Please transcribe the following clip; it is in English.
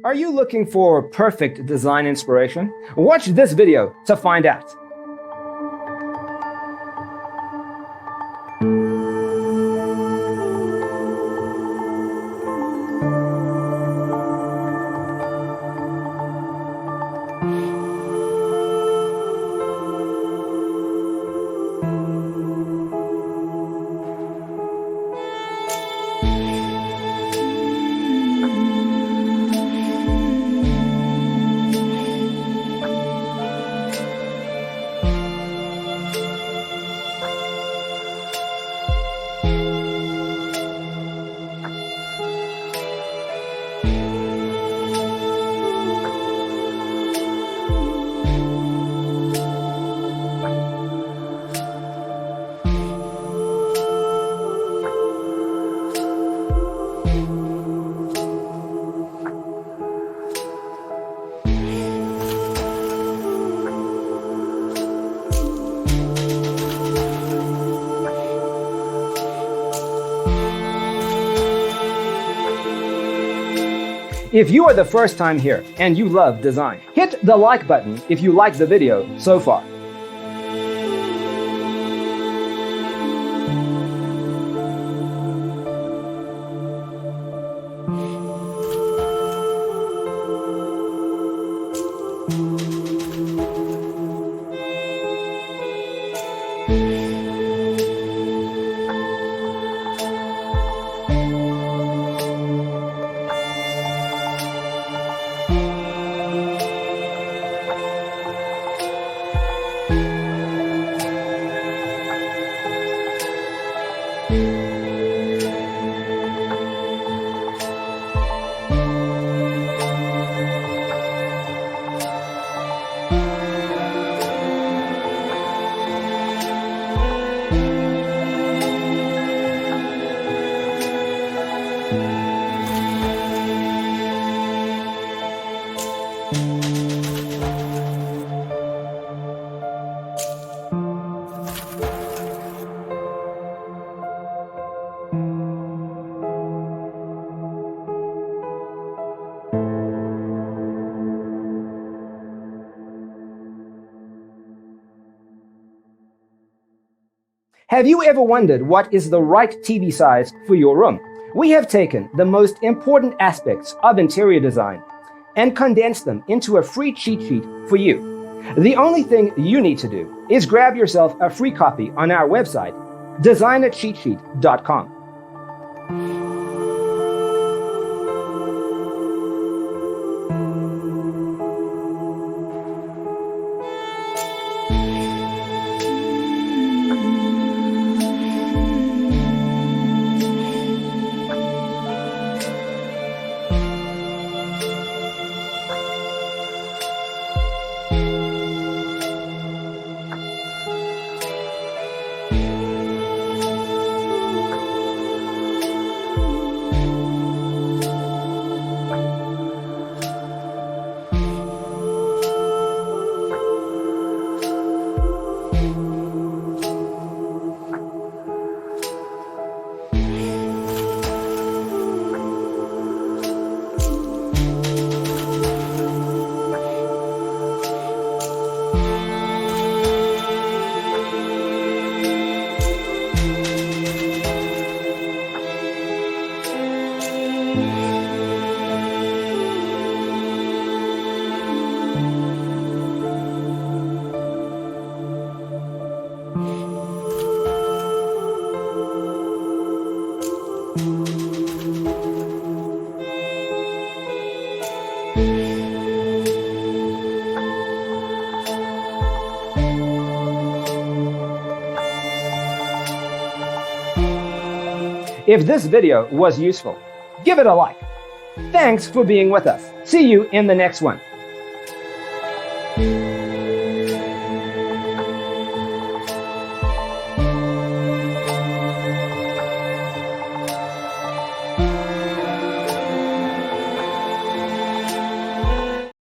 Are you looking for perfect design inspiration? Watch this video to find out. If you are the first time here and you love design, hit the like button if you like the video so far. Have you ever wondered what is the right TV size for your room? We have taken the most important aspects of interior design and condensed them into a free cheat sheet for you. The only thing you need to do is grab yourself a free copy on our website, designercheatsheet.com. If this video was useful, give it a like. Thanks for being with us. See you in the next one.